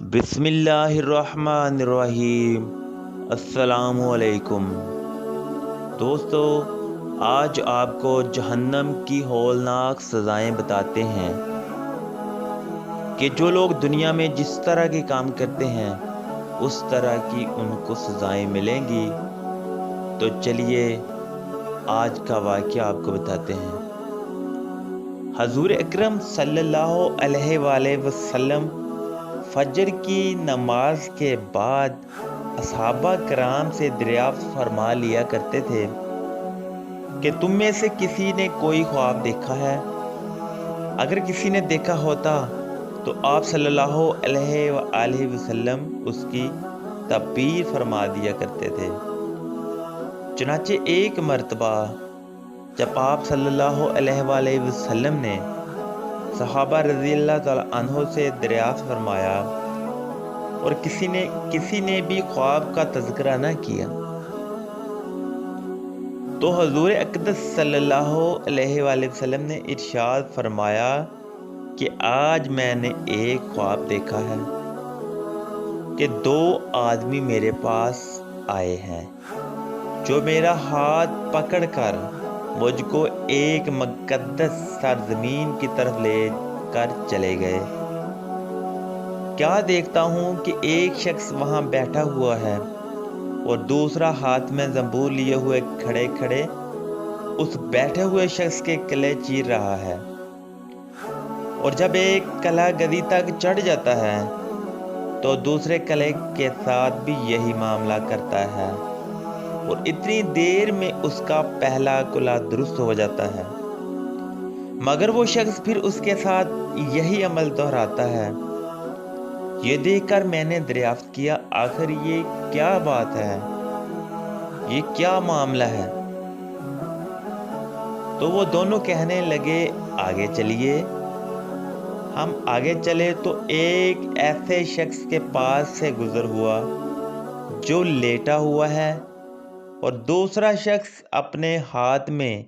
بسم اللہ الرحمن الرحیم۔ السلام علیکم دوستو، آج آپ کو جہنم کی ہولناک سزائیں بتاتے ہیں کہ جو لوگ دنیا میں جس طرح کے کام کرتے ہیں اس طرح کی ان کو سزائیں ملیں گی۔ تو چلیے آج کا واقعہ آپ کو بتاتے ہیں۔ حضور اکرم صلی اللہ علیہ وآلہ وسلم فجر کی نماز کے بعد صحابہ کرام سے دریافت فرما لیا کرتے تھے کہ تم میں سے کسی نے کوئی خواب دیکھا ہے؟ اگر کسی نے دیکھا ہوتا تو آپ صلی اللہ علیہ وآلہ وسلم اس کی تعبیر فرما دیا کرتے تھے۔ چنانچہ ایک مرتبہ جب آپ صلی اللہ علیہ وآلہ وسلم نے صحابہ رضی اللہ تعالیٰ عنہ سے دریافت فرمایا اور کسی نے بھی خواب کا تذکرہ نہ کیا، تو حضور اقدس صلی اللہ علیہ وآلہ وسلم نے ارشاد فرمایا کہ آج میں نے ایک خواب دیکھا ہے کہ دو آدمی میرے پاس آئے ہیں جو میرا ہاتھ پکڑ کر مجھ کو ایک مقدس سرزمین کی طرف لے کر چلے گئے۔ کیا دیکھتا ہوں کہ ایک شخص وہاں بیٹھا ہوا ہے اور دوسرا ہاتھ میں زنبور لیے ہوئے کھڑے کھڑے اس بیٹھے ہوئے شخص کے کلے چیر رہا ہے، اور جب ایک کلا گدی تک چڑھ جاتا ہے تو دوسرے کلے کے ساتھ بھی یہی معاملہ کرتا ہے، اور اتنی دیر میں اس کا پہلا کلا درست ہو جاتا ہے، مگر وہ شخص پھر اس کے ساتھ یہی عمل دہراتا ہے۔ یہ دیکھ کر میں نے دریافت کیا، آخر یہ کیا بات ہے، یہ کیا معاملہ ہے؟ تو وہ دونوں کہنے لگے آگے چلیے۔ ہم آگے چلے تو ایک ایسے شخص کے پاس سے گزر ہوا جو لیٹا ہوا ہے، اور دوسرا شخص اپنے ہاتھ میں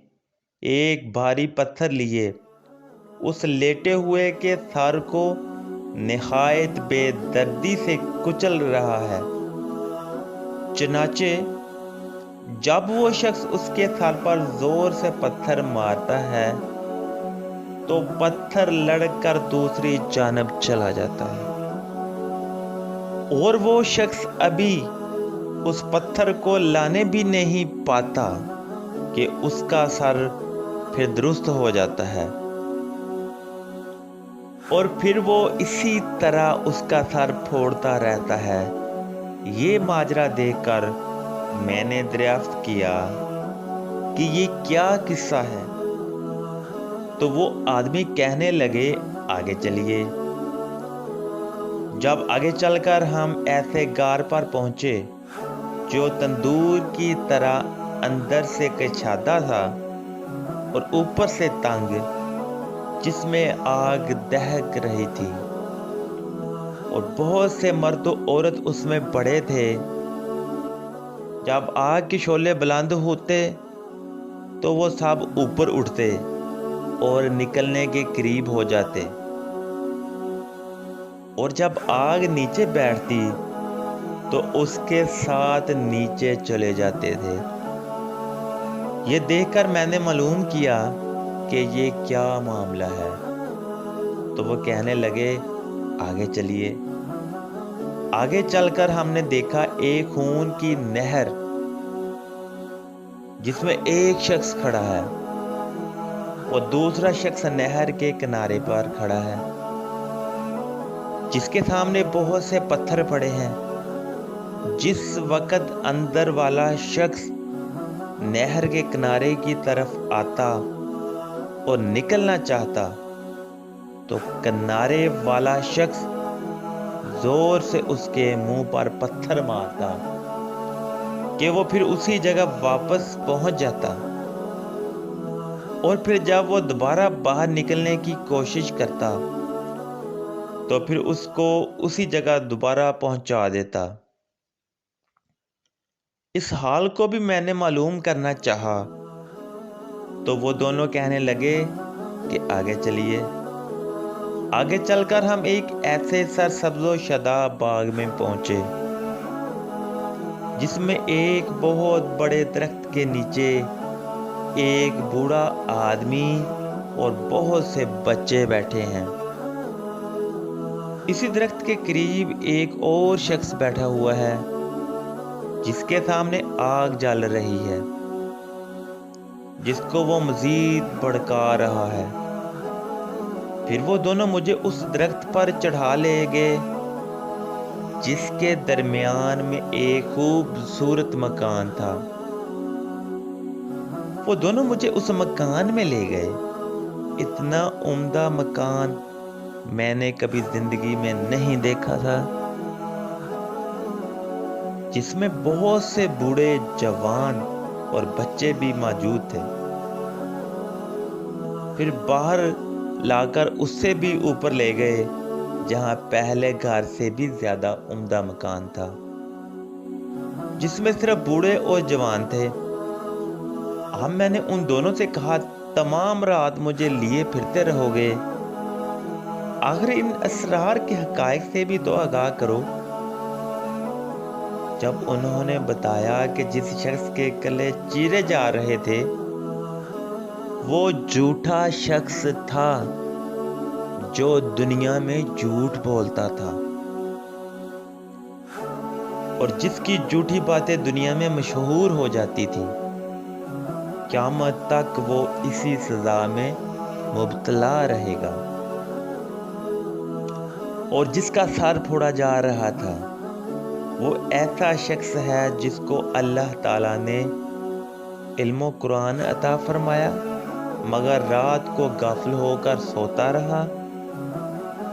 ایک بھاری پتھر لیے اس لیٹے ہوئے کے سر کو نہایت بے دردی سے کچل رہا ہے۔ چنانچہ جب وہ شخص اس کے سر پر زور سے پتھر مارتا ہے تو پتھر لڑک کر دوسری جانب چلا جاتا ہے، اور وہ شخص ابھی اس پتھر کو لانے بھی نہیں پاتا کہ اس کا سر پھر درست ہو جاتا ہے، اور پھر وہ اسی طرح اس کا سر پھوڑتا رہتا ہے۔ یہ ماجرا دیکھ کر میں نے دریافت کیا کہ یہ کیا قصہ ہے، تو وہ آدمی کہنے لگے آگے چلیے۔ جب آگے چل کر ہم ایسے غار پر پہنچے جو تندور کی طرح اندر سے کشادہ تھا اور اوپر سے تنگ، جس میں آگ دہک رہی تھی، اور بہت سے مرد و عورت اس میں پڑے تھے۔ جب آگ کے شعلے بلند ہوتے تو وہ سب اوپر اٹھتے اور نکلنے کے قریب ہو جاتے، اور جب آگ نیچے بیٹھتی تو اس کے ساتھ نیچے چلے جاتے تھے۔ یہ دیکھ کر میں نے معلوم کیا کہ یہ کیا معاملہ ہے، تو وہ کہنے لگے آگے چلیے۔ آگے چل کر ہم نے دیکھا ایک خون کی نہر جس میں ایک شخص کھڑا ہے اور دوسرا شخص نہر کے کنارے پر کھڑا ہے، جس کے سامنے بہت سے پتھر پڑے ہیں۔ جس وقت اندر والا شخص نہر کے کنارے کی طرف آتا اور نکلنا چاہتا تو کنارے والا شخص زور سے اس کے منہ پر پتھر مارتا کہ وہ پھر اسی جگہ واپس پہنچ جاتا، اور پھر جب وہ دوبارہ باہر نکلنے کی کوشش کرتا تو پھر اس کو اسی جگہ دوبارہ پہنچا دیتا۔ اس حال کو بھی میں نے معلوم کرنا چاہا، تو وہ دونوں کہنے لگے کہ آگے چلیے۔ آگے چل کر ہم ایک ایسے سرسبز و شاداب باغ میں پہنچے جس میں ایک بہت بڑے درخت کے نیچے ایک بوڑھا آدمی اور بہت سے بچے بیٹھے ہیں۔ اسی درخت کے قریب ایک اور شخص بیٹھا ہوا ہے جس کے سامنے آگ جل رہی ہے، جس کو وہ مزید بھڑکا رہا ہے۔ پھر وہ دونوں مجھے اس درخت پر چڑھا لے گئے جس کے درمیان میں ایک خوبصورت مکان تھا۔ وہ دونوں مجھے اس مکان میں لے گئے۔ اتنا عمدہ مکان میں نے کبھی زندگی میں نہیں دیکھا تھا، جس میں بہت سے بوڑھے، جوان اور بچے بھی موجود تھے۔ پھر باہر لا کر اس سے بھی اوپر لے گئے جہاں پہلے گھر سے بھی زیادہ عمدہ مکان تھا، جس میں صرف بوڑھے اور جوان تھے۔ اب میں نے ان دونوں سے کہا، تمام رات مجھے لیے پھرتے رہو گے؟ آخر ان اسرار کے حقائق سے بھی تو آگاہ کرو۔ جب انہوں نے بتایا کہ جس شخص کے گلے چیرے جا رہے تھے وہ جھوٹا شخص تھا جو دنیا میں جھوٹ بولتا تھا، اور جس کی جھوٹی باتیں دنیا میں مشہور ہو جاتی تھی، قیامت تک وہ اسی سزا میں مبتلا رہے گا، اور جس کا سر پھوڑا جا رہا تھا وہ ایسا شخص ہے جس کو اللہ تعالیٰ نے علم و قرآن عطا فرمایا مگر رات کو غافل ہو کر سوتا رہا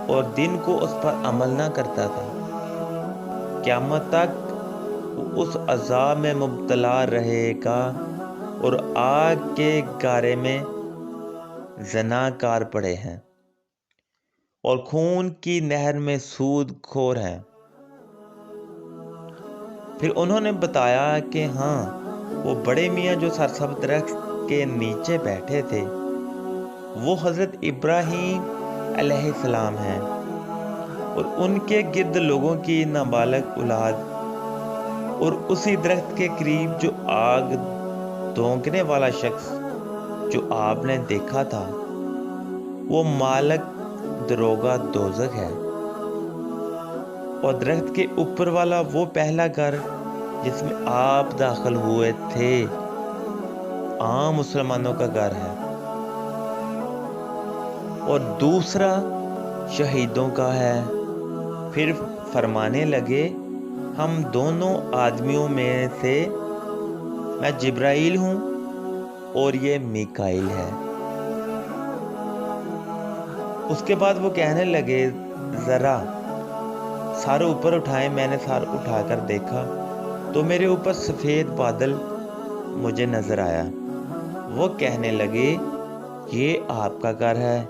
اور دن کو اس پر عمل نہ کرتا تھا۔ قیامت تک اس عذاب میں مبتلا رہے گا اور آگ کے گارے میں زناکار پڑے ہیں اور خون کی نہر میں سود خور ہیں۔ پھر انہوں نے بتایا کہ ہاں، وہ بڑے میاں جو سرسبز درخت کے نیچے بیٹھے تھے وہ حضرت ابراہیم علیہ السلام ہیں، اور ان کے گرد لوگوں کی نابالغ اولاد، اور اسی درخت کے قریب جو آگ دھونکنے والا شخص جو آپ نے دیکھا تھا وہ مالک دروغہ دوزخ ہے، اور درخت کے اوپر والا وہ پہلا گھر جس میں آپ داخل ہوئے تھے عام مسلمانوں کا گھر ہے، اور دوسرا شہیدوں کا ہے۔ پھر فرمانے لگے، ہم دونوں آدمیوں میں سے میں جبرائیل ہوں اور یہ میکائیل ہے۔ اس کے بعد وہ کہنے لگے، ذرا سر اوپر اٹھائیں۔ میں نے سر اٹھا کر دیکھا تو میرے اوپر سفید بادل مجھے نظر آیا۔ وہ کہنے لگے، یہ آپ کا گھر ہے۔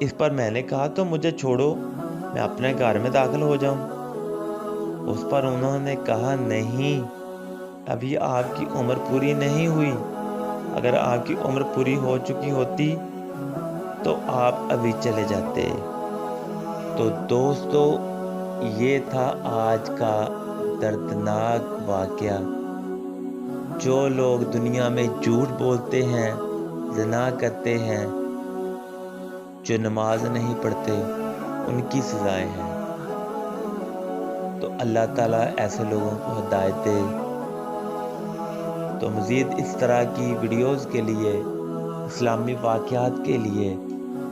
اس پر میں نے کہا، تو مجھے چھوڑو، میں اپنے گھر میں داخل ہو جاؤں۔ اس پر انہوں نے کہا، نہیں، ابھی آپ کی عمر پوری نہیں ہوئی۔ اگر آپ کی عمر پوری ہو چکی ہوتی تو آپ ابھی چلے جاتے۔ تو دوستو، یہ تھا آج کا دردناک واقعہ۔ جو لوگ دنیا میں جھوٹ بولتے ہیں، زنا کرتے ہیں، جو نماز نہیں پڑھتے، ان کی سزائیں ہیں۔ تو اللہ تعالیٰ ایسے لوگوں کو ہدایت دے۔ تو مزید اس طرح کی ویڈیوز کے لیے، اسلامی واقعات کے لیے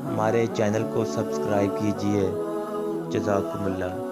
ہمارے چینل کو سبسکرائب کیجیے۔ جزاکم اللہ۔